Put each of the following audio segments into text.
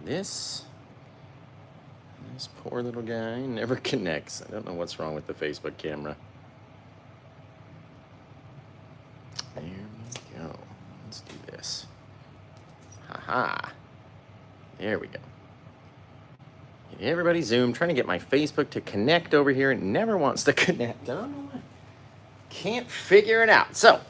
This poor little guy never connects. I don't know what's wrong with the Facebook camera. There we go. Let's do this. Haha. There we go. Everybody Zoom, trying to get my Facebook to connect over here. It never wants to connect. I don't know why. Can't figure it out. So,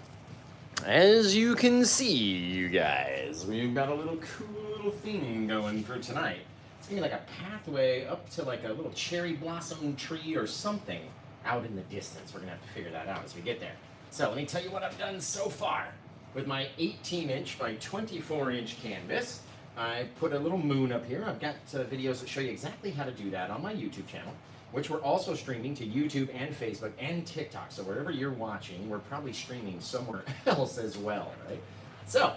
as you can see, you guys, we've got a little cool little thing going for tonight. It's gonna be like a pathway up to like a little cherry blossom tree or something out in the distance. We're gonna have to figure that out as we get there. So let me tell you what I've done so far. With my 18-inch by 24-inch canvas, I put a little moon up here. I've got videos that show you exactly how to do that on my YouTube channel, which we're also streaming to YouTube and Facebook and TikTok. So wherever you're watching, we're probably streaming somewhere else as well, right? So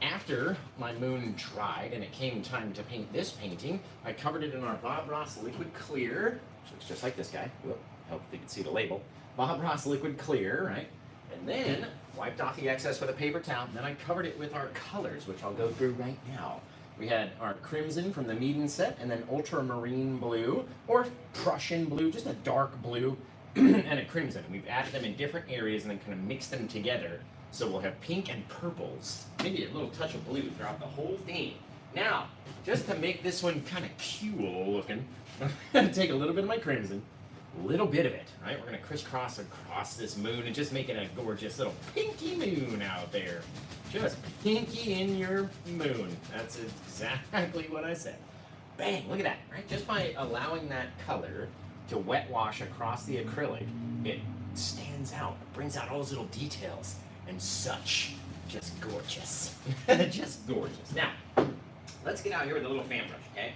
after my moon dried and it came time to paint this painting, I covered it in our Bob Ross Liquid Clear, which looks just like this guy. Whoop, hope you can see the label. Bob Ross Liquid Clear, right? And then wiped off the excess with a paper towel. And then I covered it with our colors, which I'll go through right now. We had our crimson from the Meaden set, and then ultramarine blue, or Prussian blue, just a dark blue, and a crimson. And we've added them in different areas and then kind of mixed them together. So we'll have pink and purples, maybe a little touch of blue throughout the whole thing. Now, just to make this one kind of cool looking, I'm going to take a little bit of my crimson, a little bit of it, right? We're going to crisscross across this moon and just make it a gorgeous little pinky moon out there. Just pinky in your moon. That's exactly what I said. Bang, look at that, right? Just by allowing that color to wet wash across the acrylic, it stands out, it brings out all those little details and such. Just gorgeous. Just gorgeous. Now, let's get out here with a little fan brush, okay?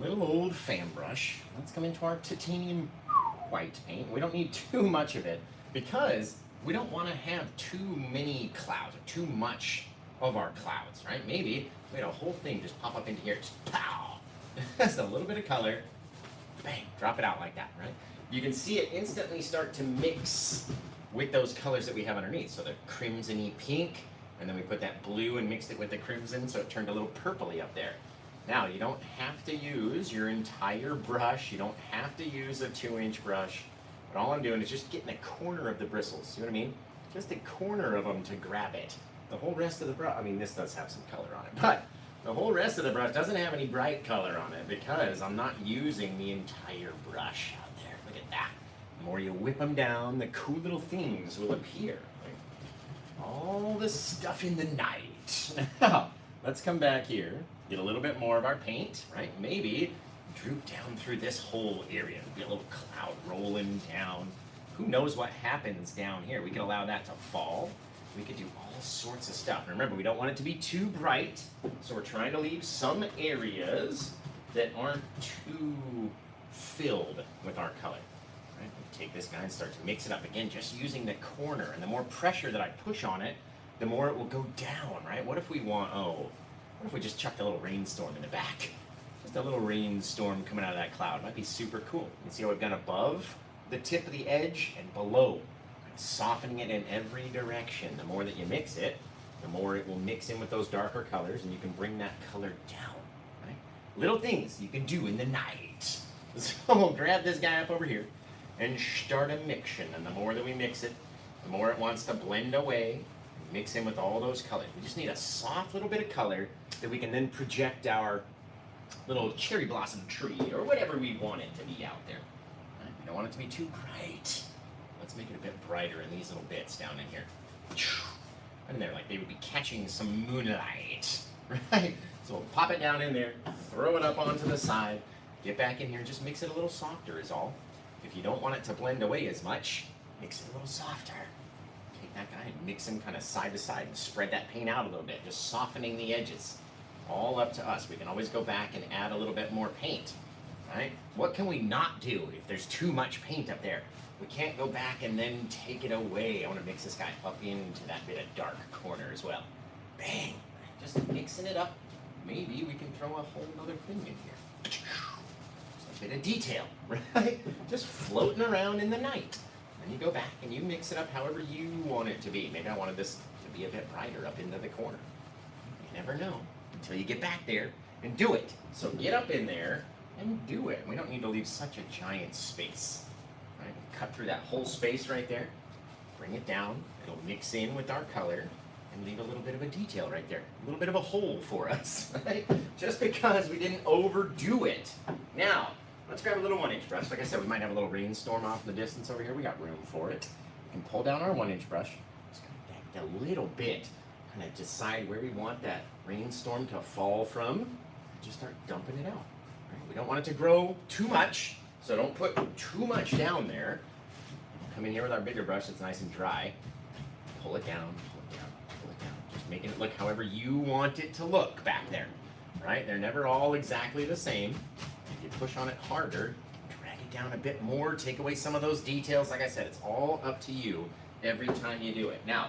Little old fan brush. Let's come into our titanium white paint. We don't need too much of it because we don't want to have too many clouds or too much of our clouds, right? Maybe we had a whole thing just pop up into here, just pow. Just a little bit of color, bang, drop it out like that, right? You can see it instantly start to mix with those colors that we have underneath. So the crimson-y pink, and then we put that blue and mixed it with the crimson, so it turned a little purpley up there. Now, you don't have to use your entire brush. You don't have to use a 2-inch brush. But all I'm doing is just getting the corner of the bristles. See what I mean? Just the corner of them to grab it. The whole rest of the brush, I mean, this does have some color on it, but the whole rest of the brush doesn't have any bright color on it because I'm not using the entire brush out there. Look at that. The more you whip them down, the cool little things will appear. Like all the stuff in the night. Now, let's come back here. Get a little bit more of our paint, right? Maybe droop down through this whole area. Be a little cloud rolling down. Who knows what happens down here? We could allow that to fall. We could do all sorts of stuff. And remember, we don't want it to be too bright, so we're trying to leave some areas that aren't too filled with our color. Right? We take this guy and start to mix it up again, just using the corner. And the more pressure that I push on it, the more it will go down, right? What if we want, what if we just chucked a little rainstorm in the back? Just a little rainstorm coming out of that cloud. Might be super cool. You see how we've gone above the tip of the edge and below, softening it in every direction. The more that you mix it, the more it will mix in with those darker colors, and you can bring that color down, right? Little things you can do in the night. So we'll grab this guy up over here and start a mixing, and the more that we mix it, the more it wants to blend away, mix in with all those colors. We just need a soft little bit of color that we can then project our little cherry blossom tree or whatever we want it to be out there. Right? We don't want it to be too bright. Let's make it a bit brighter in these little bits down in here. And they're like they would be catching some moonlight, right? So we'll pop it down in there, throw it up onto the side, get back in here, and just mix it a little softer is all. If you don't want it to blend away as much, mix it a little softer. Take that guy and mix him kind of side to side and spread that paint out a little bit, just softening the edges. All up to us. We can always go back and add a little bit more paint, right? What can we not do if there's too much paint up there? We can't go back and then take it away. I want to mix this guy up into that bit of dark corner as well. Bang! Just mixing it up. Maybe we can throw a whole other thing in here. Just a bit of detail, right? Just floating around in the night. And you go back and you mix it up however you want it to be. Maybe I wanted this to be a bit brighter up into the corner. You never know until you get back there and do it. So get up in there and do it. We don't need to leave such a giant space. Right? Cut through that whole space right there. Bring it down. It'll mix in with our color and leave a little bit of a detail right there. A little bit of a hole for us, right? Just because we didn't overdo it. Now, let's grab a little 1-inch brush. Like I said, we might have a little rainstorm off in the distance over here. We got room for it. We can pull down our 1-inch brush. Just kind of back a little bit. Kind of decide where we want that rainstorm to fall from. Just start dumping it out. Right? We don't want it to grow too much, so don't put too much down there. Come in here with our bigger brush that's nice and dry. Pull it down, pull it down, pull it down. Just making it look however you want it to look back there. Right? They're never all exactly the same. If you push on it harder, drag it down a bit more, take away some of those details. Like I said, it's all up to you every time you do it. Now,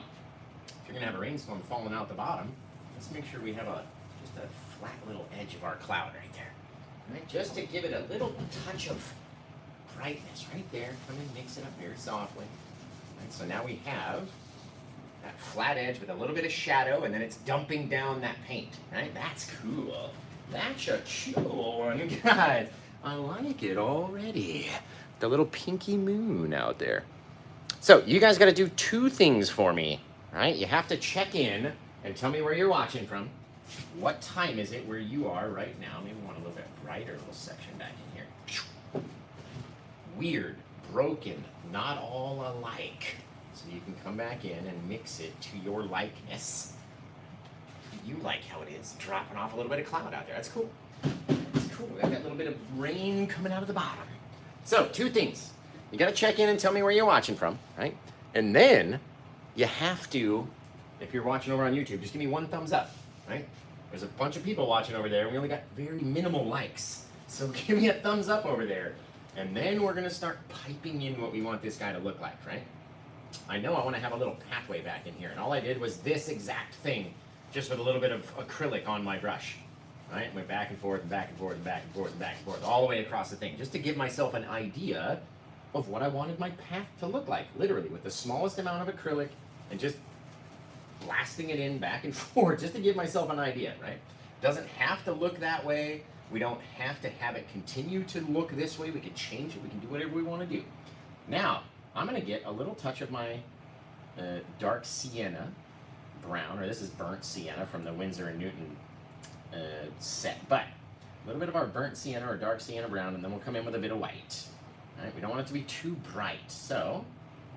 if you're gonna have a rainstorm falling out the bottom, let's make sure we have just a flat little edge of our cloud right there. Right? Just to give it a little touch of brightness right there. Come and mix it up very softly. Right? So now we have that flat edge with a little bit of shadow, and then it's dumping down that paint. Right? That's cool. That's a cool one, guys. I like it already. The little pinky moon out there. So you guys got to do 2 things for me. Right? You have to check in and tell me where you're watching from. What time is it where you are right now? Maybe we want a little bit brighter little section back in here. Weird, broken, not all alike. So you can come back in and mix it to your likeness. You like how it is, dropping off a little bit of cloud out there. That's cool. That's cool. We got that little bit of rain coming out of the bottom. So 2 things. You got to check in and tell me where you're watching from, right? And then you have to, if you're watching over on YouTube, just give me 1 thumbs up, right? There's a bunch of people watching over there, and we only got very minimal likes. So give me a thumbs up over there. And then we're gonna start piping in what we want this guy to look like, right? I know I wanna have a little pathway back in here, and all I did was this exact thing, just with a little bit of acrylic on my brush, right? Went back and forth and back and forth and back and forth and back and forth, all the way across the thing, just to give myself an idea of what I wanted my path to look like, literally, with the smallest amount of acrylic, and just blasting it in back and forth, just to give myself an idea, right? Doesn't have to look that way. We don't have to have it continue to look this way. We can change it. We can do whatever we want to do. Now, I'm going to get a little touch of my dark sienna brown, or this is burnt sienna from the Winsor & Newton set. But a little bit of our burnt sienna or dark sienna brown, and then we'll come in with a bit of white. All right? We don't want it to be too bright, so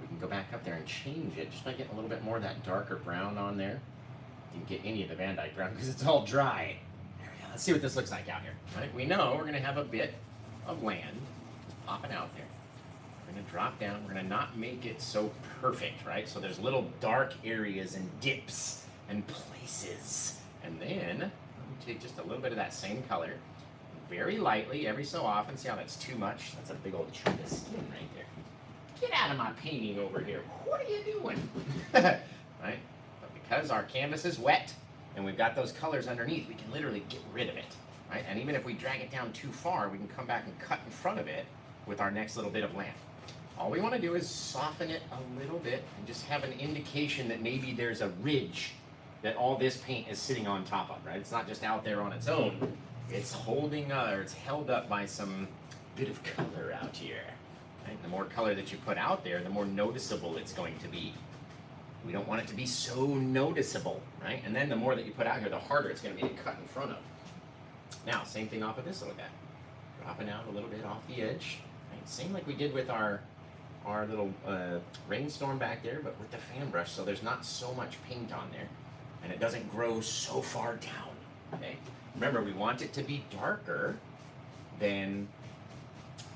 we can go back up there and change it just by getting a little bit more of that darker brown on there. Didn't get any of the Van Dyke brown because it's all dry. There we go. Let's see what this looks like out here. Right? We know we're going to have a bit of land popping out there. We're going to drop down. We're going to not make it so perfect, right? So there's little dark areas and dips and places. And then we take just a little bit of that same color, very lightly, every so often. See how that's too much? That's a big old chunk of skin right there. Get out of my painting over here. What are you doing? Right? But because our canvas is wet and we've got those colors underneath, we can literally get rid of it. Right? And even if we drag it down too far, we can come back and cut in front of it with our next little bit of land. All we want to do is soften it a little bit and just have an indication that maybe there's a ridge that all this paint is sitting on top of, right? It's not just out there on its own. It's holding, or it's held up by some bit of color out here. Right? The more color that you put out there, the more noticeable it's going to be. We don't want it to be so noticeable, right? And then the more that you put out here, the harder it's going to be to cut in front of. Now, same thing off of this little guy. Dropping out a little bit off the edge. Right? Same like we did with our little rainstorm back there, but with the fan brush, so there's not so much paint on there, and it doesn't grow so far down. Okay? Remember, we want it to be darker than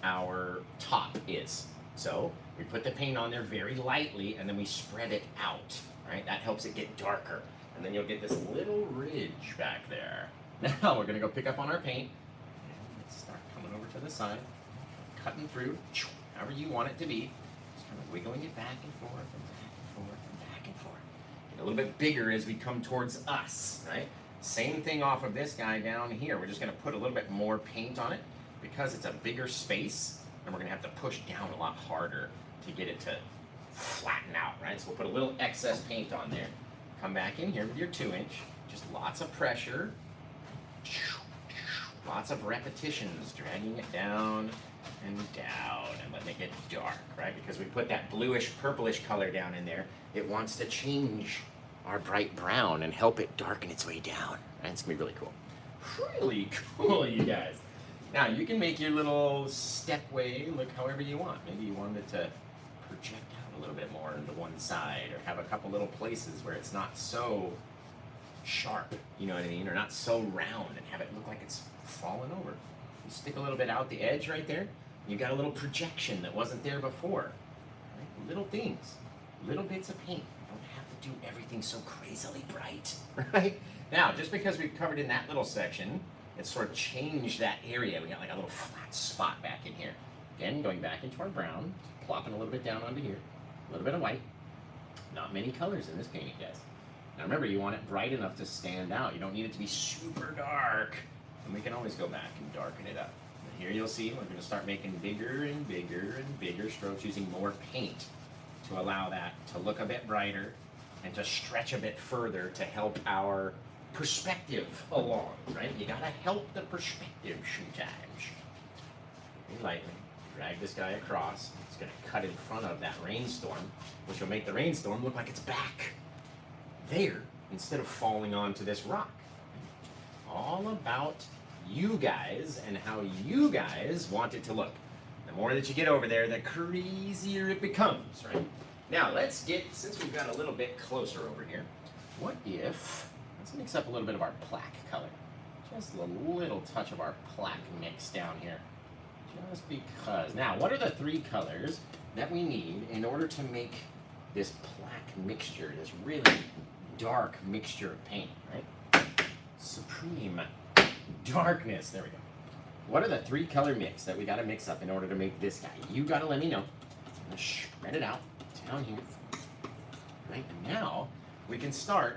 our top is. So we put the paint on there very lightly, and then we spread it out. Right? That helps it get darker, and then you'll get this little ridge back there. Now we're gonna go pick up on our paint. Let's start coming over to the side, cutting through, however you want it to be. Just kind of wiggling it back and forth and back and forth and back and forth. Get a little bit bigger as we come towards us, right? Same thing off of this guy down here. We're just gonna put a little bit more paint on it because it's a bigger space, and we're gonna have to push down a lot harder to get it to flatten out, right? So we'll put a little excess paint on there. Come back in here with your 2-inch, just lots of pressure. lots of repetitions, dragging it down and down and letting it get dark, right? Because we put that bluish, purplish color down in there, it wants to change our bright brown and help it darken its way down. Right? It's gonna be really cool. Really cool, you guys. Now you can make your little stepway look however you want. Maybe you want it to project out a little bit more into one side, or have a couple little places where it's not so sharp, you know what I mean, or not so round, and have it look like it's falling over. You stick a little bit out the edge right there, you got a little projection that wasn't there before. Right? Little things, little bits of paint. You don't have to do everything so crazily bright, right? Now, just because we've covered in that little section, it's sort of changed that area. We got like a little flat spot back in here. Again, going back into our brown, plopping a little bit down onto here, a little bit of white. Not many colors in this painting, guys. Now remember, you want it bright enough to stand out. You don't need it to be super dark. And we can always go back and darken it up. And here you'll see we're going to start making bigger and bigger and bigger strokes using more paint to allow that to look a bit brighter and to stretch a bit further to help our perspective along, right? You gotta help the perspective sometimes. Very lightly, drag this guy across. It's gonna cut in front of that rainstorm, which will make the rainstorm look like it's back there instead of falling onto this rock. All about you guys and how you guys want it to look. The more that you get over there, the crazier it becomes, right? Now let's get, since we've got a little bit closer over here, what if, let's mix up a little bit of our plaque color. Just a little touch of our plaque mix down here. Just because. Now, what are the three colors that we need in order to make this plaque mixture, this really dark mixture of paint, right? Supreme darkness. There we go. What are the three color mix that we got to mix up in order to make this guy? You got to let me know. I'm going to spread it out down here. Right? And now we can start.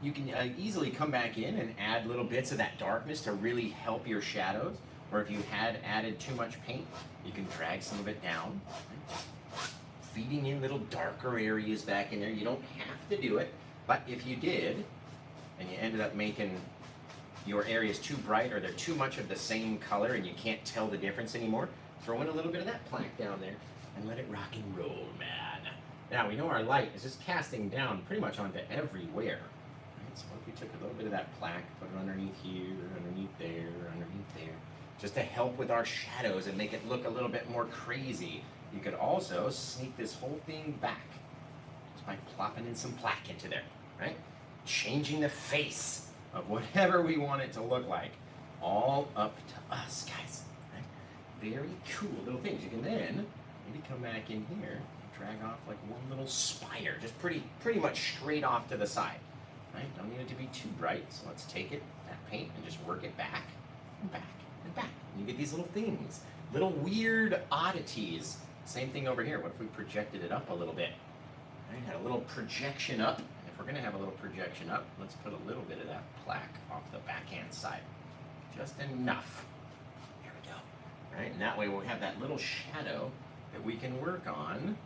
You can easily come back in and add little bits of that darkness to really help your shadows. Or if you had added too much paint, you can drag some of it down. Feeding in little darker areas back in there. You don't have to do it, but if you did, and you ended up making your areas too bright or they're too much of the same color and you can't tell the difference anymore, throw in a little bit of that plaque down there and let it rock and roll, man. Now we know our light is just casting down pretty much onto everywhere. Right? So if we took a little bit of that plaque, put it underneath here, underneath there, underneath there, just to help with our shadows and make it look a little bit more crazy. You could also sneak this whole thing back just by plopping in some plaque into there, right? Changing the face of whatever we want it to look like. All up to us, guys. Right? Very cool little things. You can then maybe come back in here and drag off like one little spire, just pretty much straight off to the side. Right? Don't need it to be too bright, so let's take it, that paint, and just work it back and back and back. And you get these little things, little weird oddities. Same thing over here. What if we projected it up a little bit? Right? Had a little projection up. If we're going to have a little projection up, let's put a little bit of that plaque off the backhand side. Just enough. There we go. Right? And that way we'll have that little shadow that we can work on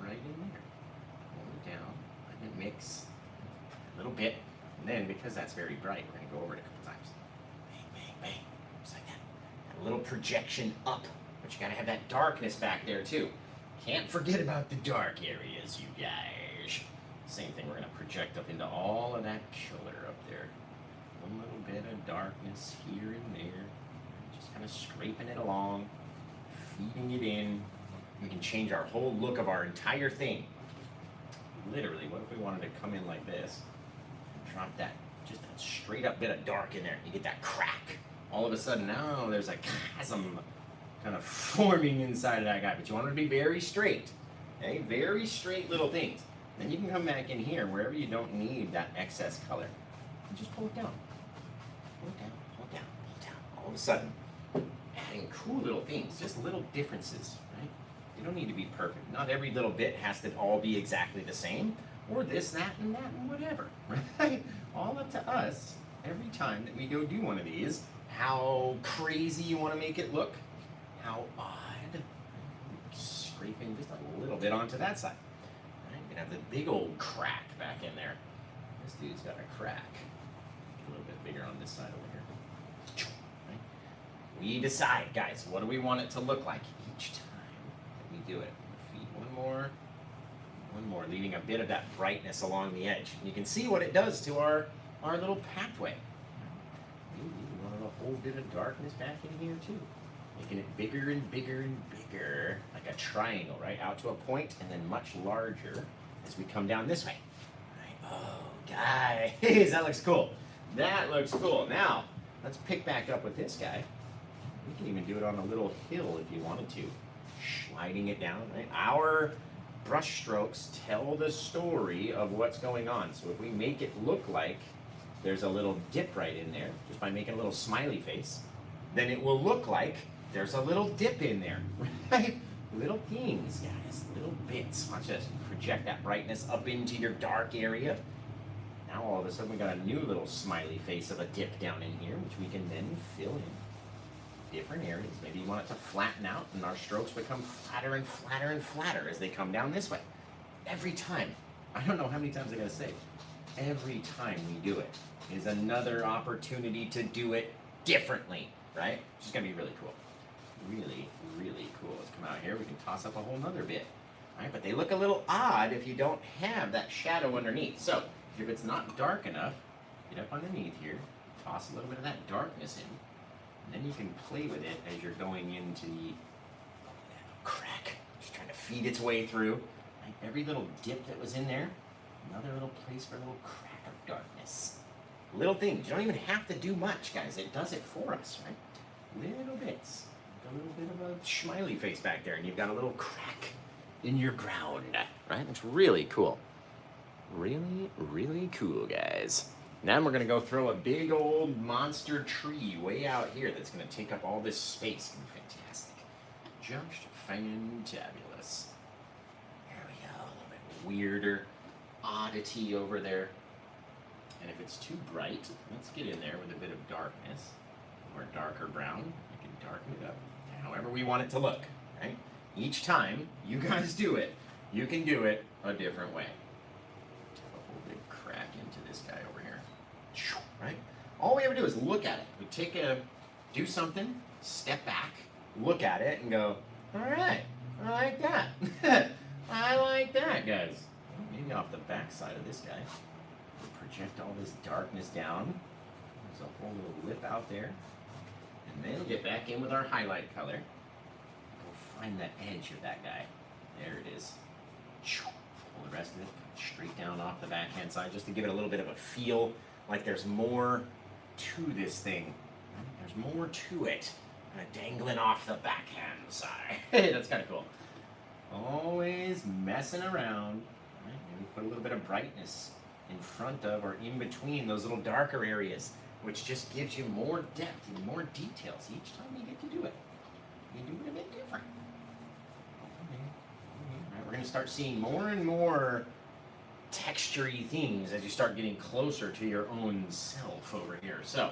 right in there. Hold it down, let it mix a little bit. And then, because that's very bright, we're going to go over it a couple times. Bang, bang, bang. Just like that. And a little projection up. But you got to have that darkness back there too. Can't forget about the dark areas, you guys. Same thing, we're going to project up into all of that color up there. One little bit of darkness here and there. Just kind of scraping it along, feeding it in. We can change our whole look of our entire thing. Literally, what if we wanted to come in like this and drop that, just that straight up bit of dark in there. You get that crack. All of a sudden, now there's a chasm kind of forming inside of that guy. But you want it to be very straight. Okay? Very straight little things. Then you can come back in here wherever you don't need that excess color and just pull it down. Pull it down, pull it down, pull it down. All of a sudden, adding cool little things, just little differences, right? You don't need to be perfect. Not every little bit has to all be exactly the same, or this, that, and whatever, right? All up to us every time that we go do one of these, how crazy you want to make it look, how odd. Scraping just a little bit onto that side. You have the big old crack back in there. This dude's got a crack. A little bit bigger on this side over here. we decide, guys, what do we want it to look like each time that we do it. Feed one more, leaving a bit of that brightness along the edge. And you can see what it does to our little pathway. Ooh, we want a whole bit of darkness back in here too. Making it bigger and bigger and bigger, like a triangle, right? Out to a point and then much larger as we come down this way. Right? Oh, guys, that looks cool. That looks cool. Now, let's pick back up with this guy. We can even do it on a little hill if you wanted to. Sliding it down, right? Our brush strokes tell the story of what's going on. So if we make it look like there's a little dip right in there, just by making a little smiley face, then it will look like there's a little dip in there, right? Little things, guys, little bits. Watch this. Project that brightness up into your dark area. Now all of a sudden we got a new little smiley face of a dip down in here, which we can then fill in different areas. Maybe you want it to flatten out and our strokes become flatter and flatter and flatter as they come down this way. Every time, I don't know how many times I gotta say, every time we do it is another opportunity to do it differently, right? Which is gonna be really cool. Really, really cool. Let's come out here, we can toss up a whole nother bit. Right? But they look a little odd if you don't have that shadow underneath. So, if it's not dark enough, get up underneath here, toss a little bit of that darkness in, and then you can play with it as you're going into the crack, just trying to feed its way through. Right? Every little dip that was in there, another little place for a little crack of darkness. Little things. You don't even have to do much, guys. It does it for us, right? Little bits. A little bit of a smiley face back there, and you've got a little crack in your ground, right? It's really cool. Really, really cool, guys. Now we're gonna go throw a big old monster tree way out here that's gonna take up all this space. Fantastic. Just fantabulous. There we go. A little bit weirder oddity over there. And if it's too bright, let's get in there with a bit of darkness or darker brown. I can darken it up however we want it to look, right? Each time you guys do it, you can do it a different way. A whole big crack into this guy over here, right? All we ever do is look at it. We do something, step back, look at it, and go, all right, I like that. I like that, guys. Maybe off the back side of this guy. We'll project all this darkness down. There's a whole little lip out there. And then get back in with our highlight color. Go find that edge of that guy. There it is. Pull the rest of it straight down off the backhand side just to give it a little bit of a feel like there's more to this thing. There's more to it. Kind of dangling off the backhand side. That's kind of cool. Always messing around. Right? Maybe put a little bit of brightness in front of or in between those little darker areas, which just gives you more depth and more details each time you get to do it. You do it a bit different. Right, we're going to start seeing more and more texture-y things as you start getting closer to your own self over here. So,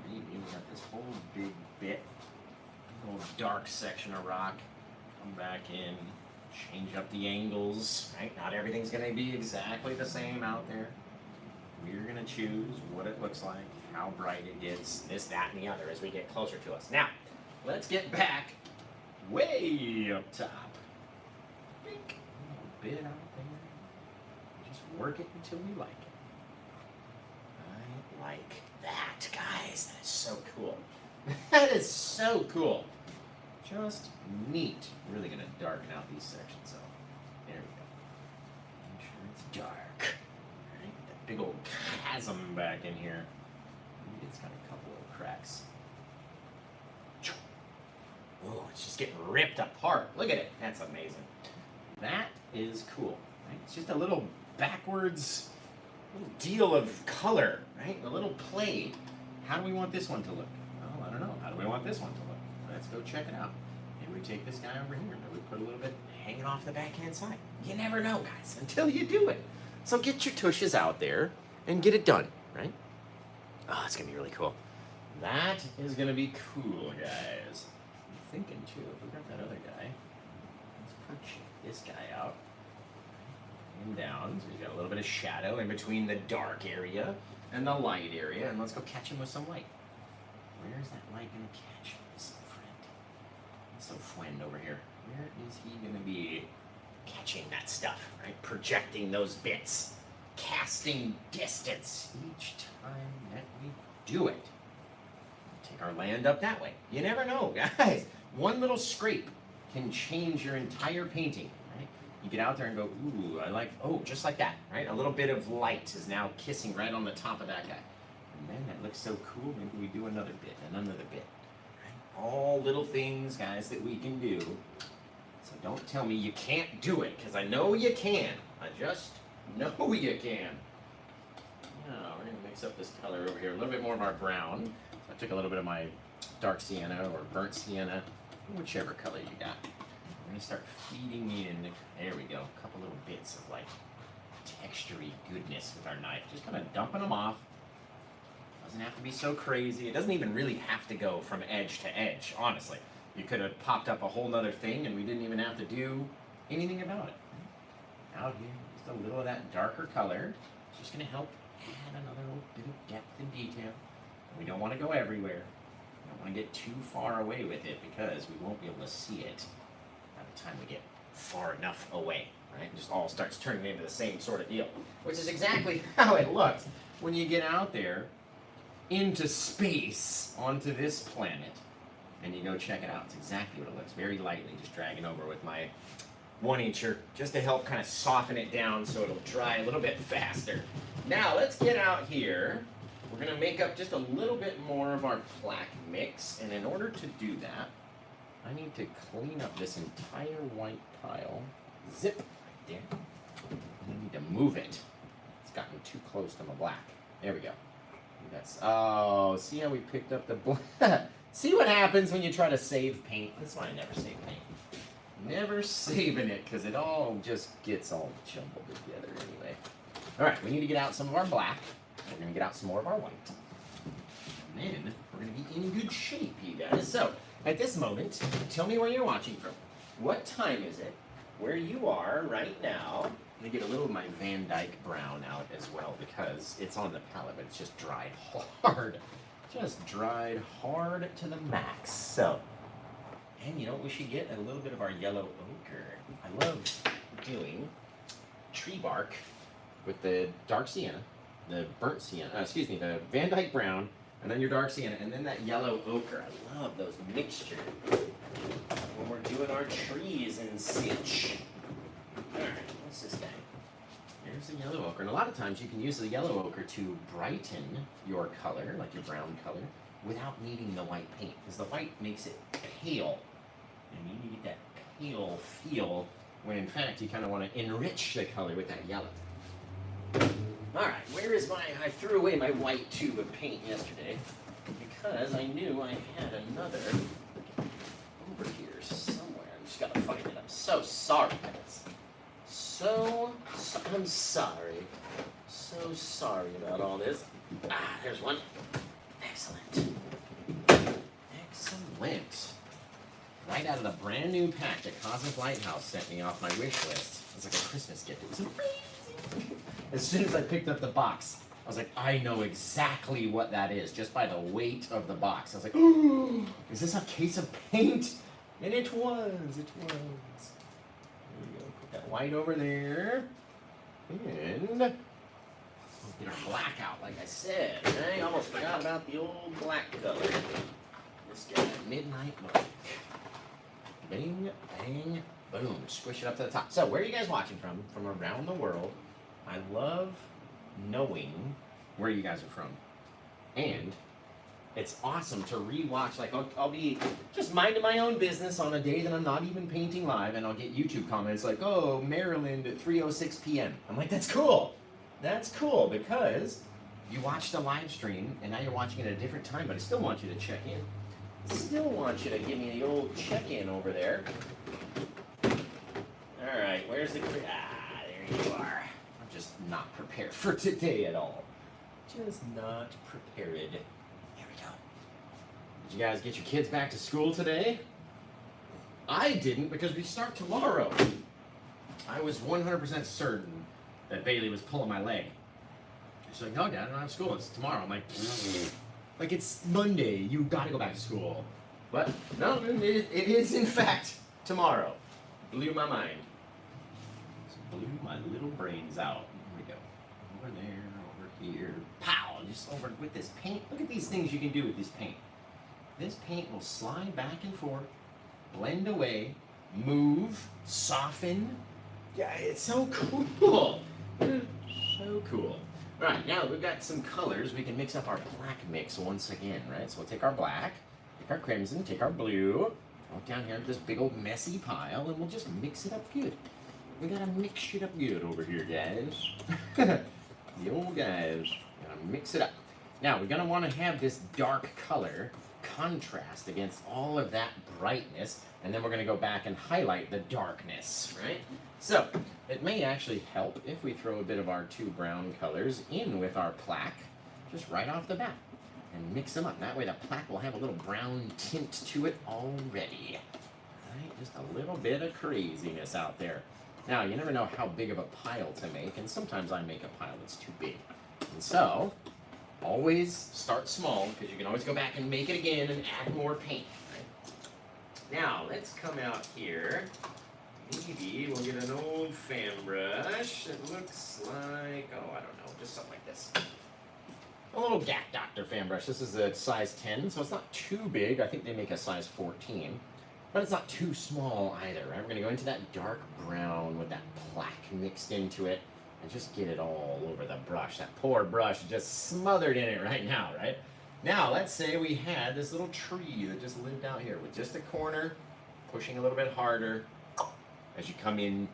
we got this whole big bit, little dark section of rock. Come back in, change up the angles, right? Not everything's going to be exactly the same out there. We're going to choose what it looks like, how bright it gets, this, that, and the other as we get closer to us. Now, let's get back way up top. A little bit out there. Just work it until we like it. I like that, guys. That is so cool. That is so cool. Just neat. I'm really going to darken out these sections, so there we go. Make sure it's dark. Big old chasm back in here. It's got a couple of cracks. Oh, it's just getting ripped apart. Look at it. That's amazing. That is cool. Right? It's just a little backwards little deal of color, right? A little play. How do we want this one to look? Well, I don't know. How do we want this one to look? Let's go check it out. Maybe we take this guy over here. Maybe we put a little bit hanging off the backhand side. You never know, guys, until you do it. So get your tushes out there and get it done, right? Oh, it's going to be really cool. That is going to be cool, guys. I'm thinking, too, if we got that other guy, let's project this guy out and down. So he's got a little bit of shadow in between the dark area and the light area. And let's go catch him with some light. Where's that light gonna catch this friend? So friend over here. Where is he gonna be catching that stuff, right? Projecting those bits. Casting distance each time that we do it. Take our land up that way. You never know, guys. One little scrape can change your entire painting, right? You get out there and go, ooh, I like, oh, just like that, right? A little bit of light is now kissing right on the top of that guy. And then that looks so cool, maybe we do another bit and another bit. Right? All little things, guys, that we can do. So don't tell me you can't do it, because I know you can. I just know you can. Now, we're going to mix up this color over here, a little bit more of our brown. So I took a little bit of my dark sienna or burnt sienna, whichever color you got. We're going to start feeding in, there we go, a couple little bits of like textury goodness with our knife. Just kind of dumping them off. Doesn't have to be so crazy. It doesn't even really have to go from edge to edge, honestly. You could have popped up a whole nother thing and we didn't even have to do anything about it. Out here, just a little of that darker color. It's just going to help add another little bit of depth and detail. We don't want to go everywhere. We don't want to get too far away with it because we won't be able to see it by the time we get far enough away, right? It just all starts turning into the same sort of deal, which is exactly how it looks when you get out there into space onto this planet and you go check it out. It's exactly what it looks. Very lightly, just dragging over with my 1-incher just to help kind of soften it down so it'll dry a little bit faster. Now let's get out here. We're going to make up just a little bit more of our plaque mix, and in order to do that, I need to clean up this entire white pile. Zip right there. I need to move it. It's gotten too close to my black. There we go. That's, oh, see how we picked up the black? See what happens when you try to save paint? That's why I never save paint. Never saving it, because it all just gets all jumbled together anyway. All right, we need to get out some of our black. We're going to get out some more of our white. And then we're going to be in good shape, you guys. So, at this moment, tell me where you're watching from. What time is it? Where you are right now. I'm going to get a little of my Van Dyke brown out as well, because it's on the palette, but it's just dried hard. Just dried hard to the max. So, and you know what we should get? A little bit of our yellow ochre. I love doing tree bark with the dark sienna, the burnt sienna, the Van Dyke brown, and then your dark sienna, and then that yellow ochre. I love those mixtures when we're doing our trees and such. Alright, what's this guy? There's the yellow ochre. And a lot of times you can use the yellow ochre to brighten your color, like your brown color, without needing the white paint, because the white makes it pale. And you need that pale feel when in fact you kind of want to enrich the color with that yellow. Alright, where is my, I threw away my white tube of paint yesterday because I knew I had another over here somewhere. I just gotta find it. I'm so sorry, guys. I'm sorry. So sorry about all this. Ah, there's one. Excellent. Excellent. Right out of the brand new pack that Cosmic Lighthouse sent me off my wish list. It was like a Christmas gift. It was amazing. As soon as I picked up the box, I was like, I know exactly what that is, just by the weight of the box. I was like, ooh, is this a case of paint? And it was, it was. There we go, put that white over there. And we'll get our black out, like I said. I almost forgot about the old black color. This guy, Midnight Black. Bing, bang, boom. Squish it up to the top. So, where are you guys watching from? From around the world. I love knowing where you guys are from. And it's awesome to rewatch. Like, I'll be just minding my own business on a day that I'm not even painting live, and I'll get YouTube comments like, oh, Maryland at 3:06 p.m. I'm like, that's cool. That's cool, because you watched the live stream, and now you're watching it at a different time, but I still want you to check in. Still want you to give me the old check-in over there. All right, where's the... Ah, there you are. I'm just not prepared for today at all. Just not prepared. There we go. Did you guys get your kids back to school today? I didn't, because we start tomorrow. I was 100% certain that Bailey was pulling my leg. She's like, no, Dad, I don't have school. It's tomorrow. I'm like, Like it's Monday, you gotta go back to school. But no, it is in fact tomorrow. Blew my mind. Just blew my little brains out. Here we go. Over there, over here. Pow! Just over with this paint. Look at these things you can do with this paint. This paint will slide back and forth, blend away, move, soften. Yeah, it's so cool. So cool. All right, now that we've got some colors, we can mix up our black mix once again, right? So we'll take our black, take our crimson, take our blue, throw it down here into this big old messy pile, and we'll just mix it up good. We gotta mix it up good over here, guys. The old guys gotta mix it up. Now, we're gonna wanna have this dark color contrast against all of that brightness, and then we're gonna go back and highlight the darkness, right? So, it may actually help if we throw a bit of our two brown colors in with our plaque, just right off the bat, and mix them up. That way the plaque will have a little brown tint to it already. Right? Just a little bit of craziness out there. Now, you never know how big of a pile to make, and sometimes I make a pile that's too big. And so, always start small, because you can always go back and make it again and add more paint. Right? Now, let's come out here. Maybe we'll get an old fan brush that looks like, oh, I don't know, just something like this. A little Gap Doctor fan brush. This is a size 10, so it's not too big. I think they make a size 14. But it's not too small either, right? We're going to go into that dark brown with that plaque mixed into it and just get it all over the brush. That poor brush just smothered in it right now, right? Now, let's say we had this little tree that just lived out here with just a corner, pushing a little bit harder as you come in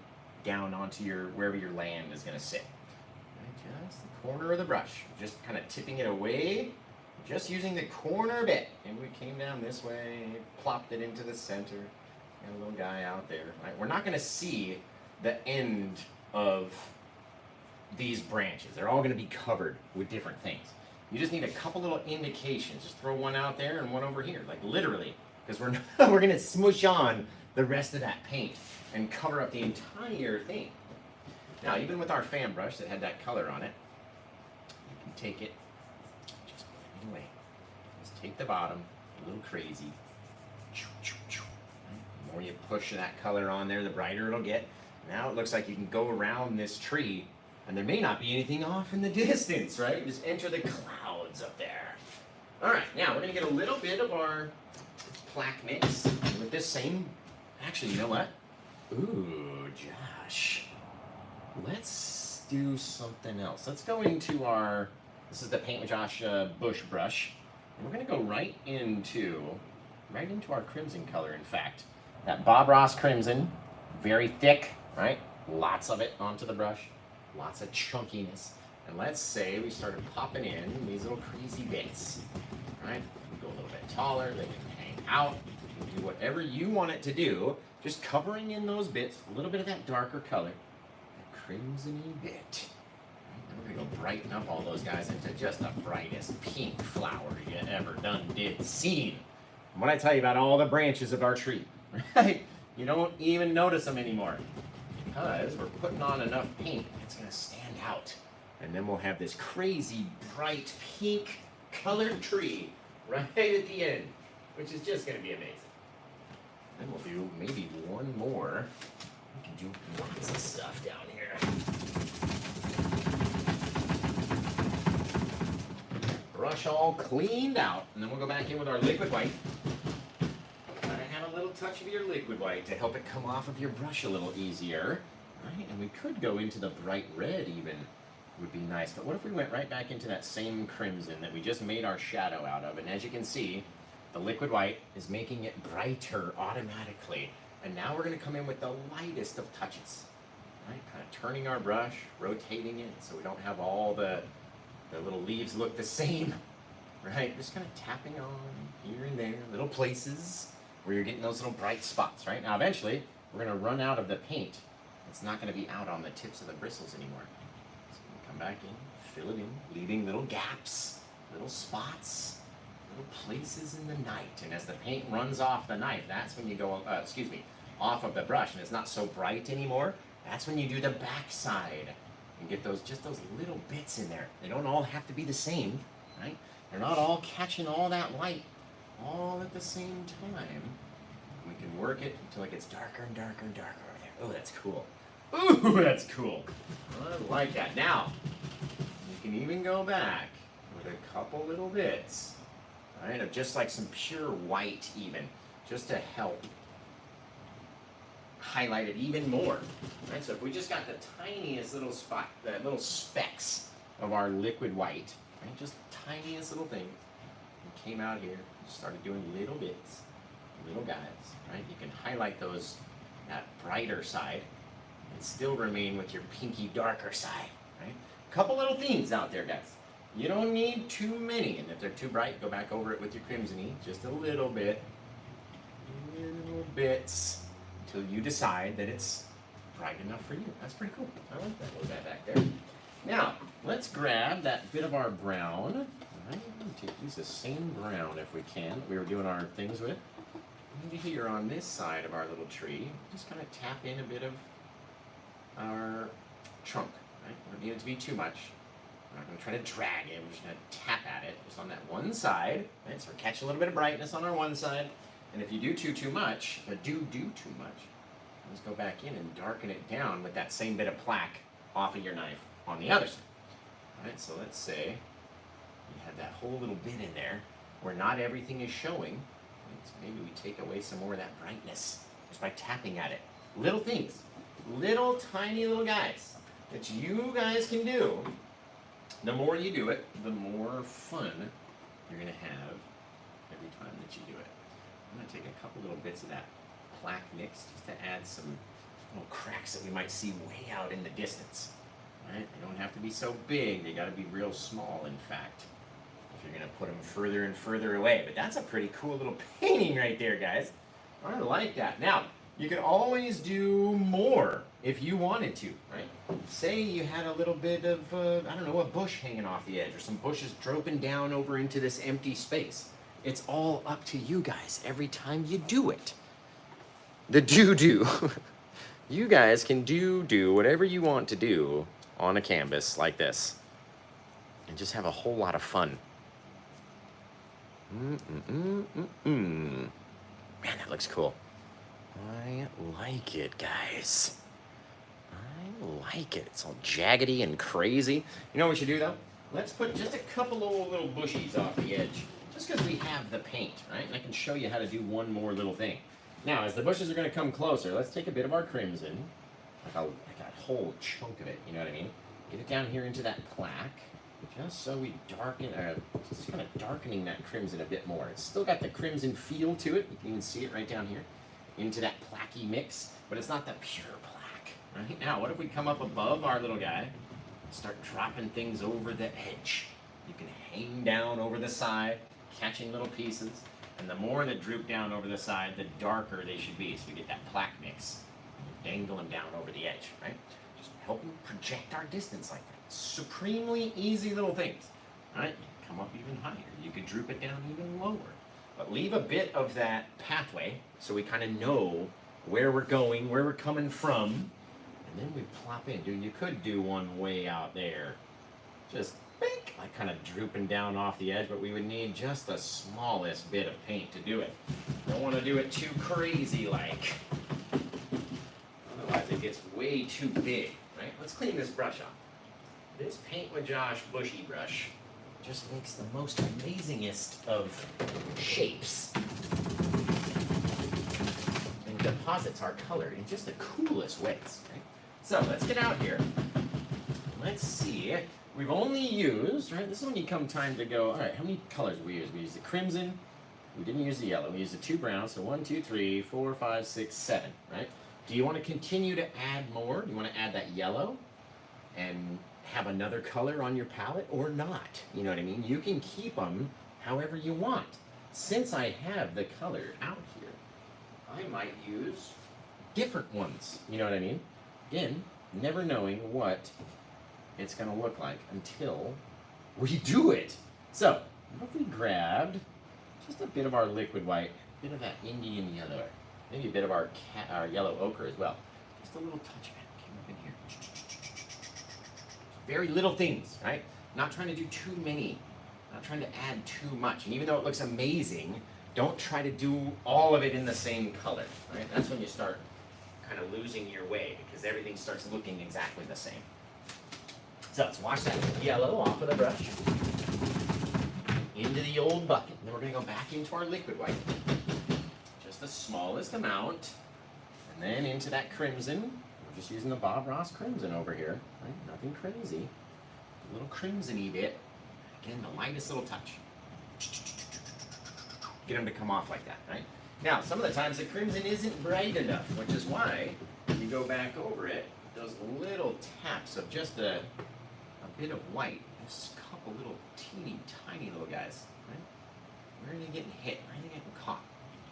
down onto your, wherever your land is going to sit. Right? Just the corner of the brush, just kind of tipping it away, just using the corner bit. And we came down this way, plopped it into the center, and a little guy out there. Right? We're not going to see the end of these branches. They're all going to be covered with different things. You just need a couple little indications. Just throw one out there and one over here, like literally, because we're going to smush on the rest of that paint and cover up the entire thing. Now, even with our fan brush that had that color on it, you can take it, just put it away. Just take the bottom, a little crazy. The more you push that color on there, the brighter it'll get. Now it looks like you can go around this tree, and there may not be anything off in the distance, right? Just enter the clouds up there. All right, now we're gonna get a little bit of our plaque mix with this same, actually, you know what? Ooh, Josh, let's do something else. Let's go into our, this is the Paint with Josh bush brush. And we're gonna go right into our crimson color, in fact. That Bob Ross crimson, very thick, right? Lots of it onto the brush, lots of chunkiness. And let's say we started popping in these little crazy bits, right? We go a little bit taller, they can hang out, you can do whatever you want it to do. Just covering in those bits, a little bit of that darker color, that crimson-y bit. Right, then we're gonna go brighten up all those guys into just the brightest pink flower you ever done did seen. And when I tell you about all the branches of our tree, right? You don't even notice them anymore because we're putting on enough paint, it's gonna stand out. And then we'll have this crazy bright pink colored tree right at the end, which is just gonna be amazing. Then we'll do maybe one more. We can do lots of stuff down here. Brush all cleaned out, and then we'll go back in with our liquid white. Try to have a little touch of your liquid white to help it come off of your brush a little easier. Right? And we could go into the bright red even, would be nice. But what if we went right back into that same crimson that we just made our shadow out of? And as you can see, the liquid white is making it brighter automatically. And now we're going to come in with the lightest of touches. Right? Kind of turning our brush, rotating it so we don't have all the little leaves look the same. Right? Just kind of tapping on here and there, little places where you're getting those little bright spots. Right? Now eventually, we're going to run out of the paint. It's not going to be out on the tips of the bristles anymore. So we're going to come back in, fill it in, leaving little gaps, little spots, places in the night. And as the paint runs off the knife, that's when you go, off of the brush, and it's not so bright anymore. That's when you do the back side and get those, just those little bits in there. They don't all have to be the same, right? They're not all catching all that light all at the same time. We can work it until it gets darker and darker and darker over there. Oh, that's cool. Ooh, that's cool. I like that. Now, you can even go back with a couple little bits, right, of just like some pure white even, just to help highlight it even more. Right? So if we just got the tiniest little spot, the little specks of our liquid white, right, just tiniest little things, and came out here, started doing little bits, little guys, right? You can highlight those, that brighter side, and still remain with your pinky darker side, right? Couple little themes out there, guys. You don't need too many, and if they're too bright, go back over it with your crimson-y, just a little bit, little bits, until you decide that it's bright enough for you. That's pretty cool. I like that little guy back there. Now, let's grab that bit of our brown. All right, use the same brown if we can that we were doing our things with. And here on this side of our little tree, just kind of tap in a bit of our trunk. Right? We don't need it to be too much. We're not going to try to drag it. We're just going to tap at it just on that one side. Right? So we're catching a little bit of brightness on our one side. And if you do too much, but do too much, let's go back in and darken it down with that same bit of plaque off of your knife on the other side. All right, so let's say you have that whole little bit in there where not everything is showing. So maybe we take away some more of that brightness just by tapping at it. Little things, little tiny little guys that you guys can do. The more you do it, the more fun you're going to have every time that you do it. I'm going to take a couple little bits of that plaque mix just to add some little cracks that we might see way out in the distance. Right? They don't have to be so big. They got to be real small, in fact, if you're going to put them further and further away. But that's a pretty cool little painting right there, guys. I like that. Now, you can always do more if you wanted to, right? Say you had a little bit of, I don't know, a bush hanging off the edge or some bushes dropping down over into this empty space. It's all up to you guys every time you do it. The do. You guys can do whatever you want to do on a canvas like this and just have a whole lot of fun. Man, that looks cool. I like it, guys. I like it. It's all jaggedy and crazy. You know what we should do, though? Let's put just a couple of little bushies off the edge, just because we have the paint, right? And I can show you how to do one more little thing. Now, as the bushes are going to come closer, let's take a bit of our crimson, like a whole chunk of it, you know what I mean? Get it down here into that plaque, just so we darken, just kind of darkening that crimson a bit more. It's still got the crimson feel to it. You can even see it right down here, into that plaquey mix, but it's not the pure plaque, right? Now, what if we come up above our little guy and start dropping things over the edge? You can hang down over the side, catching little pieces. And the more that droop down over the side, the darker they should be. So we get that plaque mix. And dangle them down over the edge, right? Just helping project our distance like that. Supremely easy little things, right? You can come up even higher. You could droop it down even lower. But leave a bit of that pathway so we kind of know where we're going, where we're coming from. And then we plop in. Dude, you could do one way out there. Just like kind of drooping down off the edge, but we would need just the smallest bit of paint to do it. Don't want to do it too crazy like. Otherwise it gets way too big, right? Let's clean this brush off. This Paint with Josh bushy brush just makes the most amazingest of shapes and deposits our color in just the coolest ways, right? So let's get out here. Let's see. We've only used, right, this is when you come time to go, all right, how many colors did we use? We used the crimson, we didn't use the yellow, we used the 2 browns, so 1, 2, 3, 4, 5, 6, 7, right? Do you want to continue to add more? Do you want to add that yellow and have another color on your palette or not? You know what I mean? You can keep them however you want. Since I have the color out here, I might use different ones, you know what I mean? Again, never knowing what it's going to look like until we do it. So, what if we grabbed just a bit of our liquid white, a bit of that Indian yellow, maybe a bit of our yellow ochre as well. Just a little touch of it came up in here. Very little things, right? Not trying to do too many Not trying to add too much. And even though it looks amazing, don't try to do all of it in the same color, right? That's when you start kind of losing your way because everything starts looking exactly the same. So let's wash that yellow off of the brush into the old bucket. And then we're going to go back into our liquid white. Just the smallest amount. And then into that crimson. We're just using the Bob Ross crimson over here. Right? Nothing crazy. A little crimson-y bit. Again, the lightest little touch. Get them to come off like that, right? Now, some of the times the crimson isn't bright enough, which is why you go back over it, those little taps of just a bit of white, just a couple little teeny tiny little guys, right? Where are they getting hit? Where are they getting caught?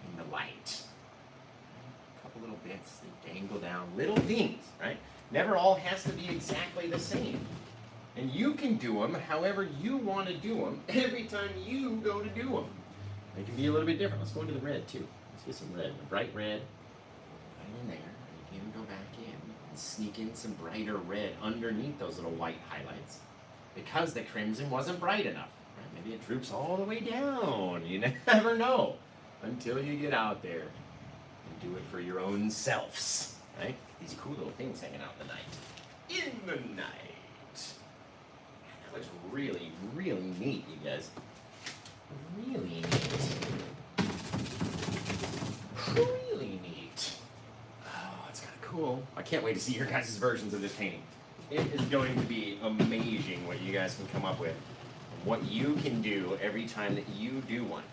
In the light. A couple little bits, they dangle down, little things, right? Never all has to be exactly the same. And you can do them however you want to do them every time you go to do them. They can be a little bit different. Let's go into the red too. Let's get some red, a bright red, right in there. And you can go back in and sneak in some brighter red underneath those little white highlights. Because the crimson wasn't bright enough. Right? Maybe it droops all the way down. You never know until you get out there and do it for your own selves. Right? These cool little things hanging out in the night. In the night. That looks really, really neat, you guys. Really neat. Really neat. Oh, that's kind of cool. I can't wait to see your guys' versions of this painting. It is going to be amazing what you guys can come up with. What you can do every time that you do one.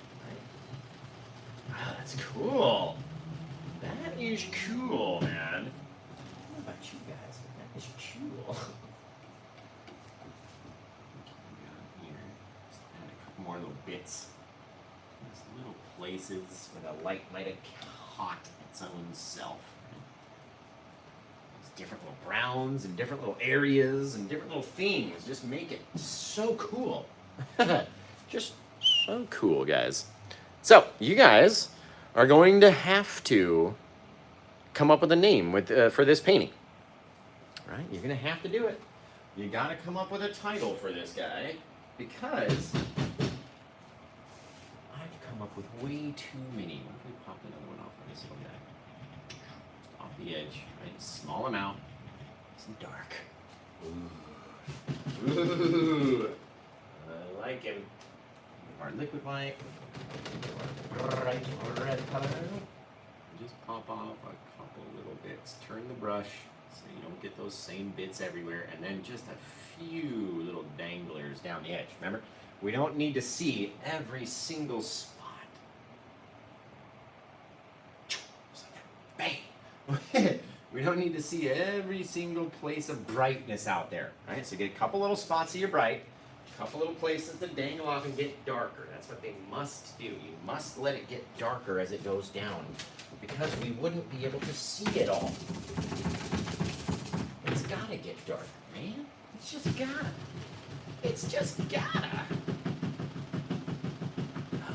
Right? Wow, that's cool. That is cool, man. I don't know about you guys, but that is cool. More little bits, these little places where the light might have caught its own self. These different little browns and different little areas and different little things just make it so cool. Just so cool, guys. So you guys are going to have to come up with a name for this painting. Right? You're going to have to do it. You got to come up with a title for this guy because come up with way too many. What if we pop another one off on this little guy? Just off the edge, right? Small amount. Some dark. Ooh. Ooh. I like him. Our liquid white. Bright red color. Just pop off a couple little bits. Turn the brush so you don't get those same bits everywhere. And then just a few little danglers down the edge. Remember? We don't need to see every single spot. Bang! We don't need to see every single place of brightness out there, right? So get a couple little spots of your bright, a couple little places that dangle off and get darker. That's what they must do. You must let it get darker as it goes down because we wouldn't be able to see it all. It's gotta get darker, man. It's just gotta. It's just gotta.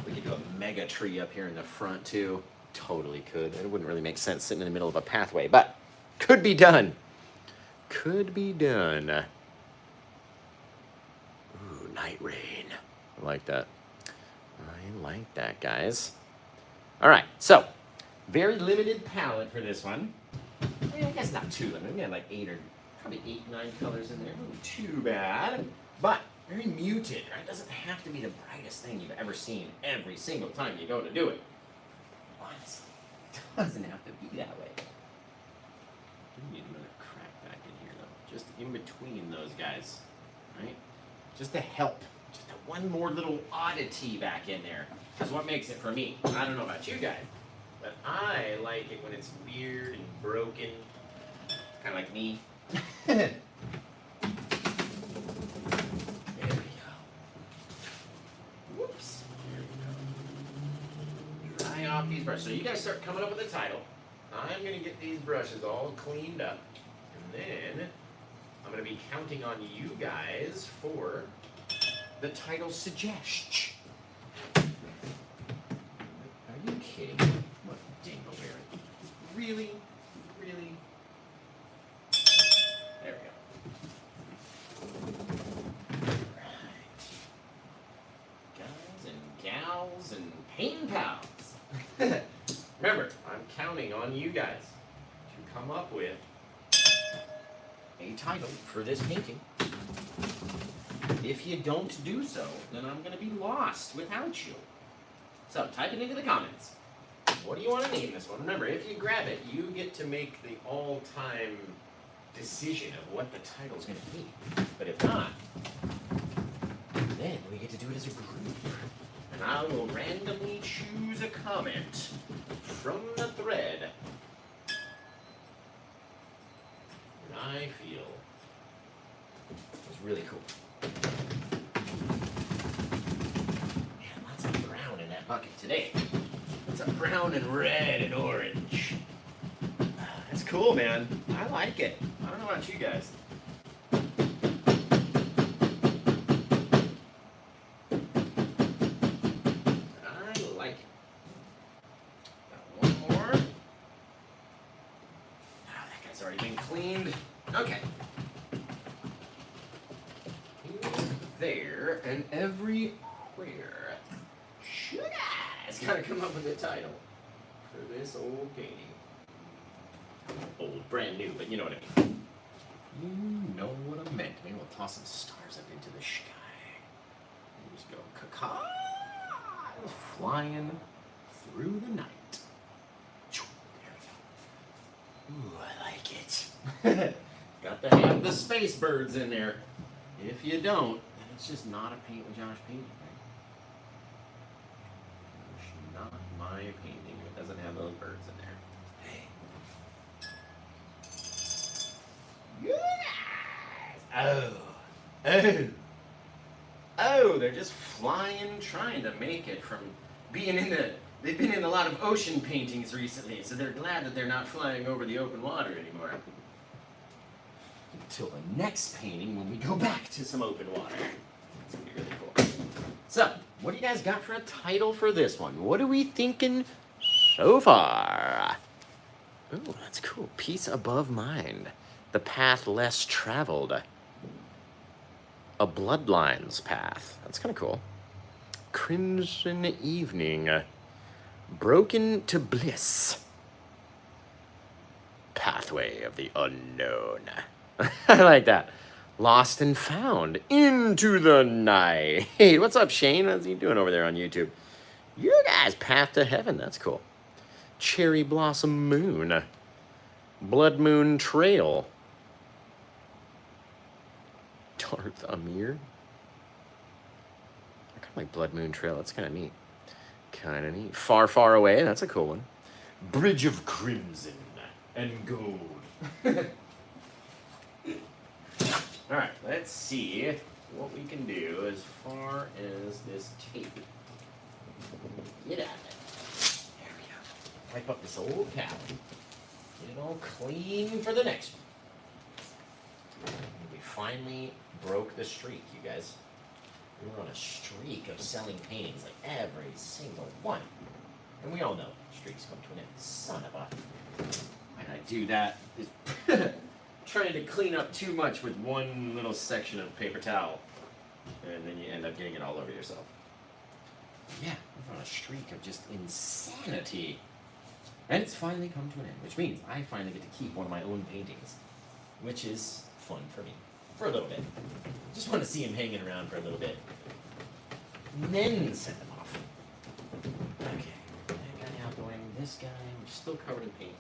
We could do a mega tree up here in the front too. Totally could. It wouldn't really make sense sitting in the middle of a pathway, but could be done. Could be done. Ooh, night rain. I like that. I like that, guys. All right, so very limited palette for this one. I guess not too limited. We had like probably 8, 9 colors in there. Not too bad, but very muted, right? It doesn't have to be the brightest thing you've ever seen every single time you go to do it. Honestly, it doesn't have to be that way. We need another crack back in here, though. Just in between those guys, right? Just to help. Just one more little oddity back in there. That's what makes it for me. I don't know about you guys, but I like it when it's weird and broken. Kind of like me. There we go. Whoops. There we go. Dry off these brushes. So you guys start coming up with a title. I'm going to get these brushes all cleaned up. And then I'm going to be counting on you guys for the title suggestion. Are you kidding me? What dingleberry? Really? Really? There we go. Right. Remember, I'm counting on you guys to come up with a title for this painting. If you don't do so, then I'm going to be lost without you. So type it into the comments. What do you want to name this one? Remember, if you grab it, you get to make the all-time decision of what the title's going to be. But if not, then we get to do it as a group. And I will randomly choose a comment from the thread that I feel is really cool. Man, lots of brown in that bucket today. Lots of brown and red and orange. That's cool, man. I like it. I don't know about you guys. I like it. Got one more. Oh, that guy's already been cleaned. Okay. There and everywhere. Should I? It's gotta come up with a title for this old painting. Old, brand new, but you know what I mean. You know what I meant. Maybe we'll toss some stars up into the sky. Just go caca, flying through the night. There we go. Ooh, I like it. Got to have the space birds in there. If you don't, then it's just not a Paint with Josh painting, right? It's not my painting. It doesn't have those birds in there. Hey. Yes! Oh, they're just flying, trying to make it from being in the... They've been in a lot of ocean paintings recently, so they're glad that they're not flying over the open water anymore. Until the next painting when we go back to some open water. It's going to be really cool. So, what do you guys got for a title for this one? What are we thinking so far? Oh, that's cool. Peace above mind. The path less traveled. A bloodlines path. That's kind of cool. Crimson evening. Broken to bliss. Pathway of the unknown. I like that. Lost and found. Into the night. Hey, what's up, Shane? How's he doing over there on YouTube? You guys, Path to Heaven. That's cool. Cherry Blossom Moon. Blood Moon Trail. Darth Amir. I kind of like Blood Moon Trail. That's kind of neat. Kind of neat. Far, far away. That's a cool one. Bridge of Crimson and Gold. All right, let's see what we can do as far as this tape. Get out of it. There we go. Wipe up this old towel. Get it all clean for the next one. We finally broke the streak, you guys. We were on a streak of selling paintings, like every single one. And we all know streaks come to an end. Son of a... Why did I do that? Trying to clean up too much with one little section of paper towel. And then you end up getting it all over yourself. Yeah, we're on a streak of just insanity. And it's finally come to an end, which means I finally get to keep one of my own paintings. Which is fun for me. For a little bit. Just want to see him hanging around for a little bit. And then send him off. Okay, that guy out the way. This guy, we're still covered in paint.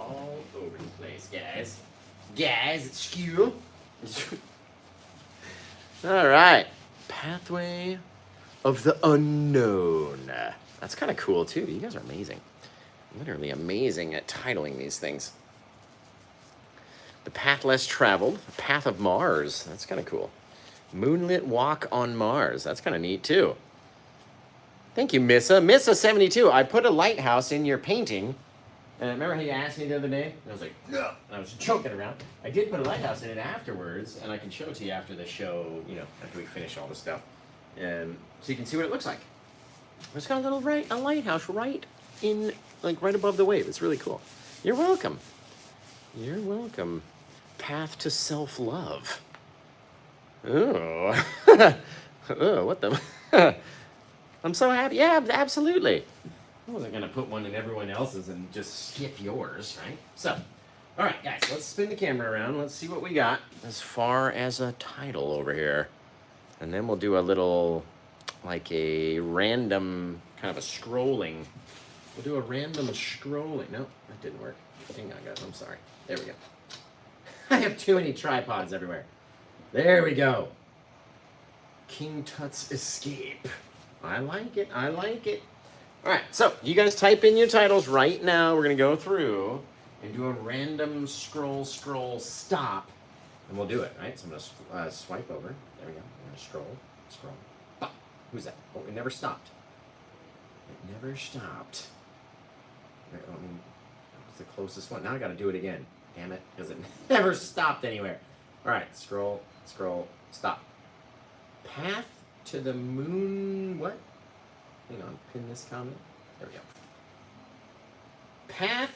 All over the place, guys. Guys, it's school. Alright. Pathway of the unknown. That's kind of cool, too. You guys are amazing. Literally amazing at titling these things. The path less traveled. The path of Mars. That's kind of cool. Moonlit walk on Mars. That's kind of neat, too. Thank you, Missa. Missa72. I put a lighthouse in your painting. And remember how you asked me the other day? And I was like, no. And I was joking around. I did put a lighthouse in it afterwards, and I can show it to you after the show, you know, after we finish all this stuff. And so you can see what it looks like. It's got a little a lighthouse right in, like, right above the wave. It's really cool. You're welcome. You're welcome. Path to self-love. Oh. Oh, what the... I'm so happy. Yeah, absolutely. I wasn't going to put one in everyone else's and just skip yours, right? So, all right, guys, let's spin the camera around. Let's see what we got as far as a title over here. And then we'll do a little, like a random, kind of a scrolling. We'll do a random scrolling. No, that didn't work. Hang on, guys, I'm sorry. There we go. I have too many tripods everywhere. There we go. King Tut's Escape. I like it. I like it. All right, so you guys type in your titles right now. We're going to go through and do a random scroll, stop, and we'll do it, right? So I'm going to swipe over. There we go. I'm going to scroll. Bop. Who's that? Oh, it never stopped. It never stopped. I mean, what's the closest one? Now I got to do it again. Damn it, because it never stopped anywhere. All right, scroll, stop. Path to the moon, what? Hang on, pin this comment. There we go. Path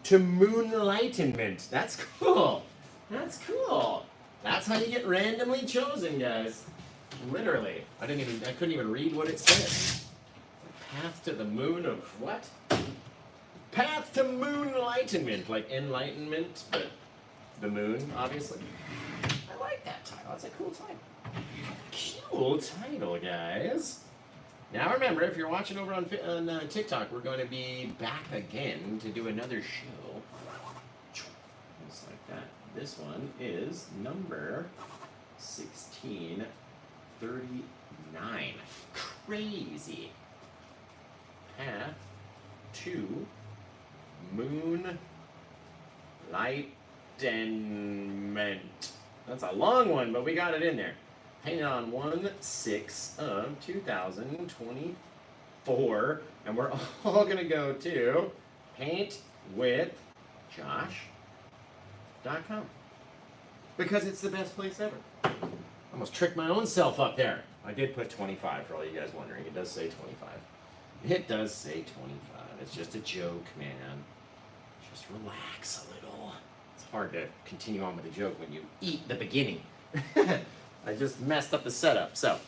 to moonlightenment. That's cool. That's cool. That's how you get randomly chosen, guys. Literally. I couldn't even read what it said. Path to the moon of what? Path to moonlightenment. Like enlightenment, but the moon, obviously. I like that title. That's a cool title. Cool title, guys. Now remember, if you're watching over on TikTok, we're going to be back again to do another show. Just like that. This one is number 1639. Crazy. Path to moonlightenment. That's a long one, but we got it in there. Hang on, 1/6 of 2024, and we're all gonna go to paintwithjosh.com because it's the best place ever. Almost tricked my own self up there. I did put 25 for all you guys wondering. It does say 25. It does say 25. It's just a joke, man. Just relax a little. It's hard to continue on with a joke when you eat the beginning. I just messed up the setup. So,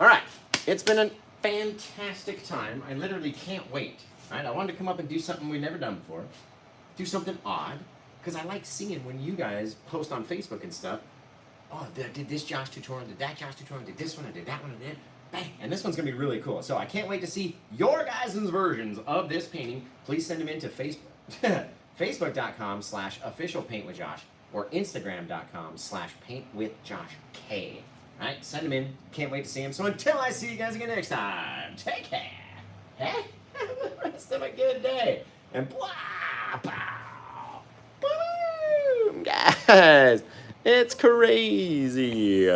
all right. It's been a fantastic time. I literally can't wait. All right? I wanted to come up and do something we've never done before. Do something odd. Because I like seeing when you guys post on Facebook and stuff. Oh, I did this Josh tutorial, did that Josh tutorial, did this one, I did that one, I did. Bang! And this one's going to be really cool. So I can't wait to see your guys' versions of this painting. Please send them into Facebook. Facebook.com/officialpaintwithjosh or Instagram.com/paintwithjoshk. All right, send them in. Can't wait to see them. So until I see you guys again next time, take care. Have the rest of a good day. And blah, pow, boom, guys. It's crazy.